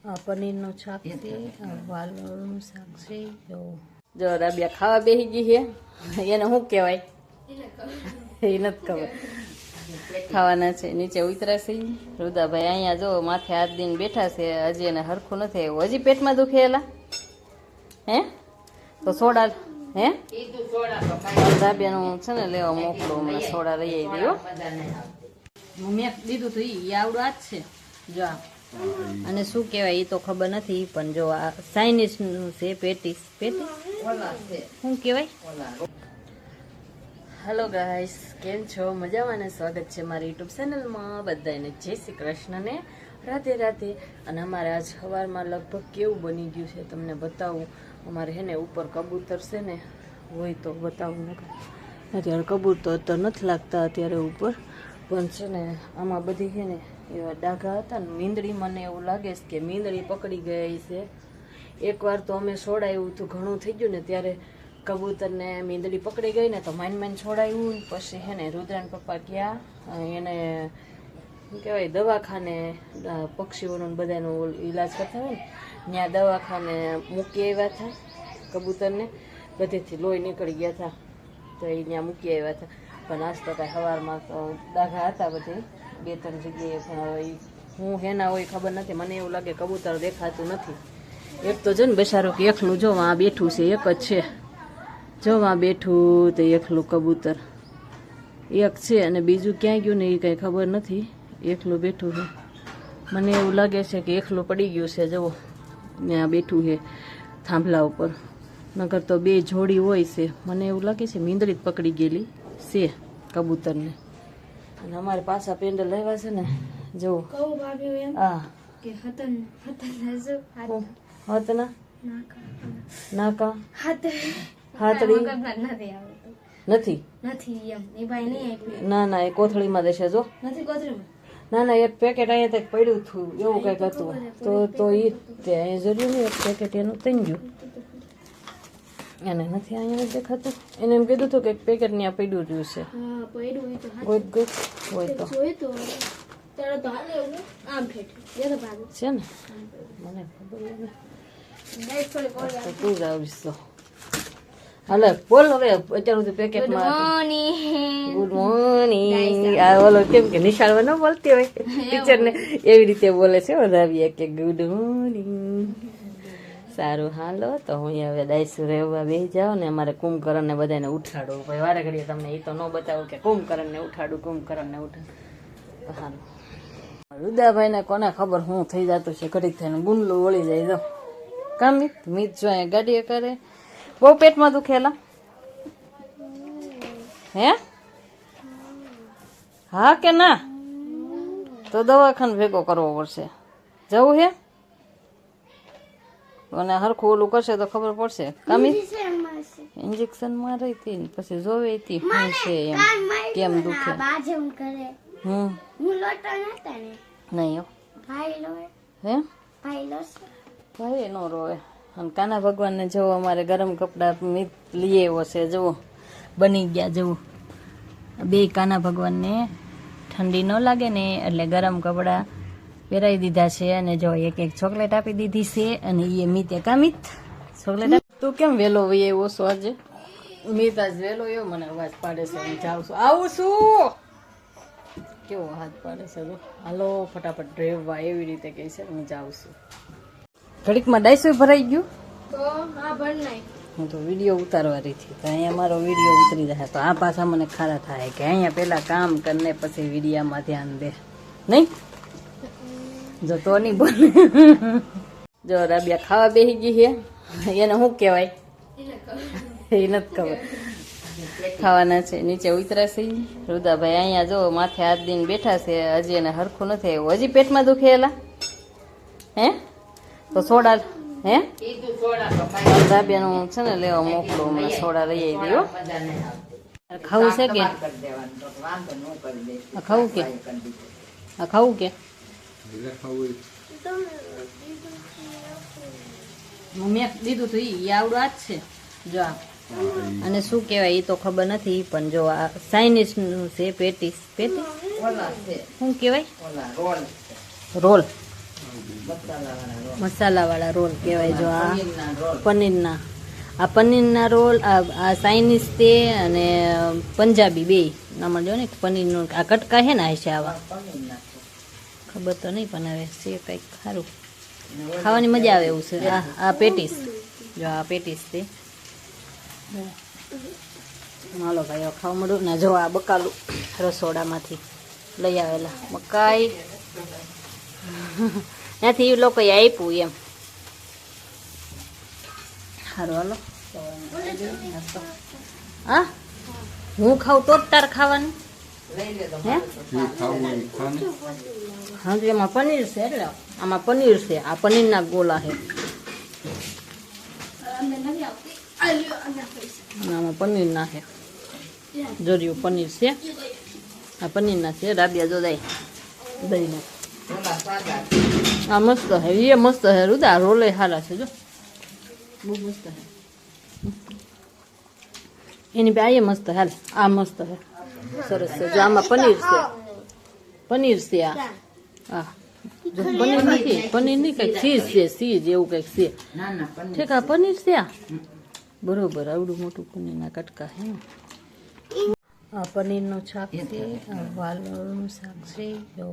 આ પનીરનું શાક છે, આ વાલોળનું શાક છે. જો રાબિયા ખાવા બેસી ગઈ છે. એને શું કહેવાય એ નથી ખબર. ખાવાના છે, નીચે ઉતરાશે. રુદાભાઈ અહીંયા જો માથે હાથ દઈને બેઠા છે. હજી એને હરખું નથી આવ્યું. હજી પેટમાં દુખેલા હે તો સોડા હે રાબિયાનું છે ને લેવા મોકલો. હમણાં સોડા લઈ આવી દો. મેં દીધું તું એ આવડું આ જ છે. જો અને શું કહેવાય એ તો ખબર નથી, પણ જો આ ચાઇનીઝ નું છે. પેટીસ શું કહેવાય. હેલો ગાઈસ, કેમ છો? મજામાં ને? સ્વાગત છે મારી યુટ્યુબ ચેનલમાં. બધાને જય શ્રી કૃષ્ણ ને રાધે રાધે. અને અમારે આજ સવારમાં લગભગ કેવું બની ગયું છે તમને બતાવું. અમારે હે ને ઉપર કબૂતર છે ને હોય તો બતાવું. અત્યારે કબૂતર તો નથી લાગતા અત્યારે ઉપર, પણ છે ને આમાં બધી છે ને એવા ડાઘા હતા ને મીંદડી. મને એવું લાગે છે કે મીંદડી પકડી ગઈ છે. એકવાર તો અમે છોડાયું હતું, ઘણું થઈ ગયું ને ત્યારે કબૂતરને મીંદડી પકડી ગઈ ને તો માઇન છોડાયું. પછી હે ને રુદ્રાન પપ્પા ગયા એને શું કહેવાય દવાખાને, પક્ષીઓનું બધાનું ઈલાજ કરતા હોય ને ત્યાં દવાખાને મૂકી આવ્યા હતા. કબૂતરને બધેથી લોહી નીકળી ગયા હતા તો એ ત્યાં મૂકી આવ્યા હતા. પણ આજ તો કાંઈ સવારમાં તો ડાઘા હતા બધે 2-3 જગ્યાએ. પણ હવે હું હેના હોય ખબર નથી. મને એવું લાગે કબૂતર દેખાતું નથી. એક તો જો ને બેસારો કે એકલું જો આ બેઠું છે, એક જ છે. જો આ બેઠું તો એકલું કબૂતર એક છે, અને બીજું ક્યાં ગયું ને એ કંઈ ખબર નથી. એકલું બેઠું છે. મને એવું લાગે છે કે એકલું પડી ગયું છે. જુઓ ત્યાં બેઠું છે થાંભલા ઉપર. નકર તો 2 જોડી હોય છે. મને એવું લાગે છે મીંદડી જ પકડી ગયેલી છે કબૂતરને. અને અમારે પાછા પેન્ડલ લેવા છે ને. જુઓ હા હતના નાકા હાથડી નથી. ના ના એ કોથળીમાં દેશે. જો ના ના એક પેકેટ અહીંયા તક પડ્યું હતું એવું કંઈક હતું તો એ અહીંયા જરૂર નહીં. એક પેકેટ એનું થઈ ગયું. એને નથી અહીંયા દેખાતું. એને એમ કીધું હતું કે એક પેકેટ ત્યાં પડ્યું રહ્યું છે. ગોત ગોત હોય તો છે ને. મને ખબર તું જ આવીશ તો હાલે બોલ. હવે અત્યાર સુધી પેકેટમાં ગુડ મોર્નિંગ આ ઓલો કેમ કે નિશાળમાં ન બોલતી હોય ટીચર ને એવી રીતે બોલે છે. વધાવીએ કે ગુડ મોર્નિંગ. સારું હાલો તો હું હવે ડાયસુ રહેવા બેસી જાઉં ને. અમારે કુંભકરણ ને બધાને ઉઠાડું. ભાઈ વારે ઘડીએ તમને એ તો ન બતાવું કે કુંભકરણ ને ઉઠાડું હાલો. રુદાભાઈ ને કોને ખબર શું થઈ જતું છે. ઘડીક થઈને ગુંડલું વળી જાય. જો કામ મીત જો અહીંયા ગાડીએ કરે. બહુ પેટમાં દુખેલા હે? હા કે ના? તો દવાખાને ભેગો કરવો પડશે. જવું હે? અને હરખું ઓલું કરશે તો ખબર પડશે. કામી ઇન્જેક્શન મારે હતી પછી જોવે હતી શું છે એમ કેમ દુખે. નહીં હે ભાઈ નો રોવે. અને કાના ભગવાનને જવો અમારે ગરમ કપડા લઈ આવ્યો છે. જુઓ બની ગયા. જુઓ 2 કાના ભગવાનને ઠંડી ન લાગે ને એટલે ગરમ કપડા પહેરાવી દીધા છે. અને જો એક ચોકલેટ આપી દીધી છે. અને એ મીતે કામિત ચોકલેટ. તું કેમ વેલો વહી આવ્યો છો આજે? મીત આજ વેલો એવો મને અવાજ પાડે છે. હું જાઉં છું આવું છું. કેવો હાથ પાડે છે. હાલો ફટાફટ ડ્રેવવા એવી રીતે કહે છે. હું જાઉં છું. ઘડીકમાં ડાયસું ભરાઈ ગયું હું તો વિડીયો ઉતારવાની હતી તો અહીંયા મારો વિડીયો ઉતરી જાય તો આ પાછા મને ખારા થાય કે અહીંયા પેલા કામ કરીને પછી વિડીયામાં ધ્યાન દે. નહીં જો તો નહીં બોલે. જો રાબિયા ખાવા બેસી ગઈ છે. એને શું કહેવાય એ નથી ખબર. ખાવાના છે, નીચે ઉતરાશે. રુદાભાઈ અહીંયા જો માથે હાથ દઈને બેઠા છે. હજી એને હરખું નથી આવ્યું. હજી પેટમાં દુખેલા હે તો સોડા હે રાબિયાનું છે ને લેવા મોકલો. હમણાં સોડા લઈ આવી દો. ખાવું છે કે ખાવું કે ખાવું કે મેં દીધું હતું એ આવડું આ જ છે. જો અને શું કહેવાય એ તો ખબર નથી, પણ જો આ ચાઇનીઝ નું છે. પેટીસ શું કહેવાય? રોલ મસાલાવાળા રોલ કહેવાય. જો આ પનીરના, આ પનીરના રોલ, આ ચાઇનીઝ તે અને પંજાબી બે આમાં જો ને પનીરનું આ કટકા છે ને આ છે આવા ખબર તો નહીં પણ હવે છે કંઈક સારું ખાવાની મજા આવે એવું છે. આ પેટીસ, જો આ પેટીસ તે હાલો ભાઈ હવે ખાવા મળ્યું ને. જો આ બકાલું રસોડામાંથી લઈ આવેલા મકાઈ ત્યાંથી એ લોકોએ આપ્યું એમ. સારું હાલો હા હું ખાઉં તો જ તાર ખાવાનું હે? હા તો એમાં પનીર છે એટલે આમાં પનીર છે. આ પનીરના ગોલા છે આમાં પનીરના છે. જોર્યું પનીર છે આ પનીરના છે. રાબિયા જો દઈ દઈને આ મસ્ત હે એ મસ્ત હે રુદા રોલે સારા છે જો બહુ મસ્ત હે એની બે આ મસ્ત હાલ આ મસ્ત હે સરસ છે. જો આમાં પનીર છે પનીર છે આ જો પનીર નથી પનીર નહીં કંઈક ચીઝ છે ચીઝ એવું કંઈક છે ઠીક આ પનીર છે આ બરોબર આવડું મોટું પનીરના કટકા હે. આ પનીરનું શાક છે આ વાલોળનું શાક છે જો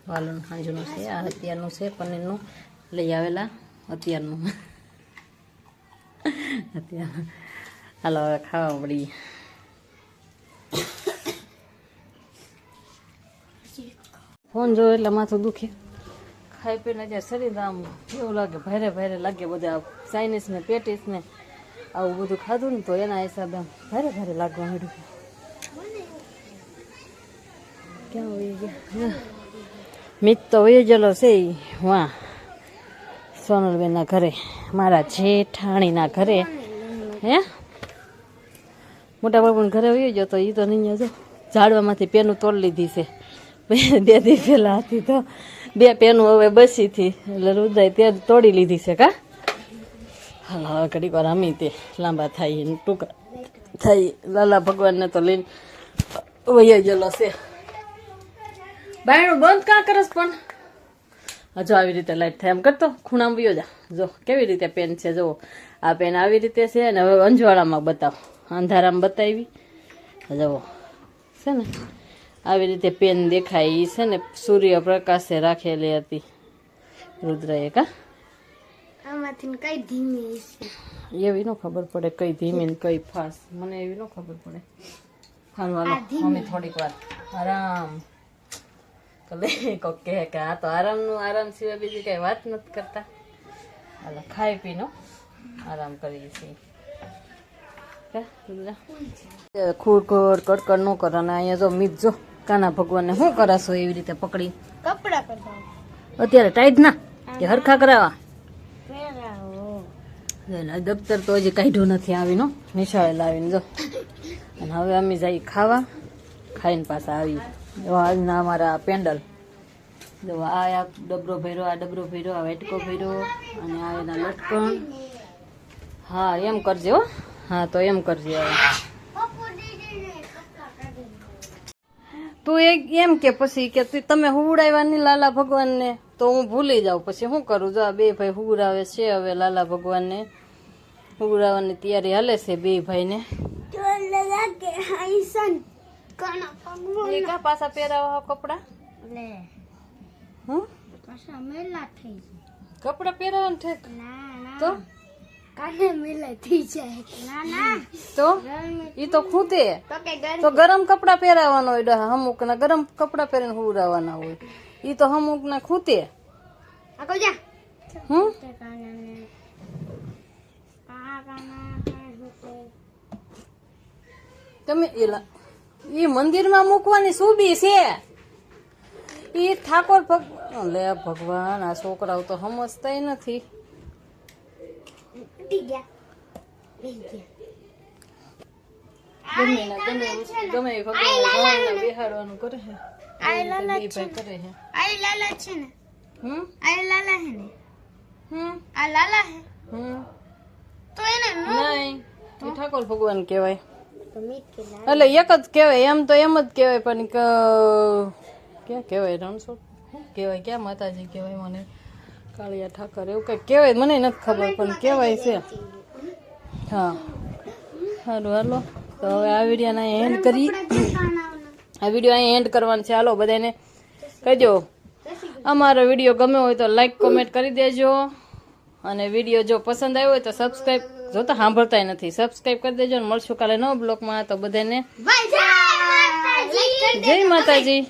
વાલોણ સાંજનું છે. આ અત્યારનું છે પનીરનું લઈ આવેલા અત્યારનું અત્યારનું હાલો હવે ખાવા પડી. ફોન જો એટલે માથું દુખે ખાઈ પીને જ્યાં શરીર આમ એવું લાગે ભારે ભારે લાગે. બધા ચાઇનીઝ ને પેટીસ ને આવું બધું ખાધું ને તો એના હિસાબે આમ ભારે ભારે લાગવા માંડ્યું. ક્યાં વહી ગયા મિત તો વહી ગયેલો છે વાહ સોનલબેનના ઘરે મારા જેઠાણીના ઘરે હે મોટા બાપુના ઘરે વહી ગયો તો એ તો નહીં જો ઝાડવામાંથી પેનું તોડી લીધી છે. 2 દી પહેલા હતી તો 2 પેનું હવે બસીથી એટલે રુદાય ત્યાં તોડી લીધી છે કા. હાલ હવે ઘડીક વાર અમી તે લાંબા થાય ટૂંકા થાય. લાલા ભગવાનને તો લઈને વહી ગયેલો છે. બાયણું બંધ કાં કરસ પણ જો આવી રીતે લાઈટ થાય એમ કરતો ખૂણામાં વયો જા. જો કેવી રીતે પેન છે જુઓ આ પેન આવી રીતે છે ને હવે અંજવાળામાં બતાવો અંધારામાં બતાવી જુઓ છે ને આવી રીતે પેન દેખાય એ છે ને સૂર્યપ્રકાશે રાખેલી હતી રુદ્રએ કા. આમાંથી કઈ ધીમી છે એવી ન ખબર પડે કઈ ધીમી ને કઈ ફાસ્ટ મને એવી ન ખબર પડે. હાલો હાલો મમ્મી થોડીક વાર આરામ કોક કહે કે આ તો આરામ સિવાય બીજી કઈ વાત નથી કરતા. હાલો ખાઈ પીનો આરામ કરીએ છીએ. ખૂડ કડકડ ન કરો અને અહીંયા જો મીત જો કાના ભગવાનને શું કરાશો એવી રીતે પકડી કપડા કરતા અત્યારે ટાઈટ ના કે હરખા કરાવવા. પહેરાવો દફતર તો હજી કાઢ્યું નથી આવીનો નિશાળે લાવીને જો. અને હવે અમે જઈ ખાવા ખાઈને પાછા આવી. આજના અમારા પેન્ડલ જો આ ડબરો ભર્યો આ ડબરો ભર્યો આ વેટકો ભર્યો અને આ એના લટકણ. હા એમ કરજે હો. હા તો એમ કરજે હવે તું એમ કે પછી કે તમે હુવડાવ્યા નહીં લાલા ભગવાનને તો હું ભૂલી જાઉં પછી શું કરું. જો આ 2 ભાઈ હુવડાવે છે હવે લાલા ભગવાનને હુવડાવવાની તૈયારી હાલે છે 2 ભાઈને. પાછા પહેરાવા કપડા કપડા પહેરાવાનું ઠેક તો કાને મેલા થઈ જાય તો ઈ તો ખૂતે તો ગરમ કપડા પહેરાવાના હોય. અમુક ના ગરમ કપડા પહેરીને હુવડાવવાના હોય. ઈ તો અમુક ના ખૂતે. તમે ઈ મંદિરમાં મૂકવાની સુબી છે. ઈ ઠાકોર ભગવાન લે ભગવાન આ છોકરાઓ તો સમજતા નથી. ગમે ભગવાન બેહાડવાનું કરે છે. કરે છે આ લાલા છે ને આ લાલા હે ને આ લાલા હે તો એને નહીં એ ઠાકોર ભગવાન કહેવાય. તો મીત કે એટલે એક જ કહેવાય એમ તો એમ જ કહેવાય પણ ક્યાં કહેવાય રણછોડ શું કહેવાય ક્યાં માતાજી કહેવાય મને કાળિયા ઠાકર એવું કંઈક કહેવાય, મને નથી ખબર પણ કહેવાય છે. હા સારું હાલો, તો હવે આ વિડીયોને અહીં એન્ડ કરી. આ વિડીયો અહીં એન્ડ કરવાનો છે. હાલો બધાને કહેજો અમારો વિડીયો ગમ્યો હોય તો લાઈક કોમેન્ટ કરી દેજો, અને વિડીયો જો પસંદ આવ્યો હોય તો સબસ્ક્રાઈબ, જો તો સાંભળતા નથી, સબસ્ક્રાઈબ કરી દેજો. અને મળશું કાલે નવા બ્લોગમાં. તો બધાને જય માતાજી. જય માતાજી.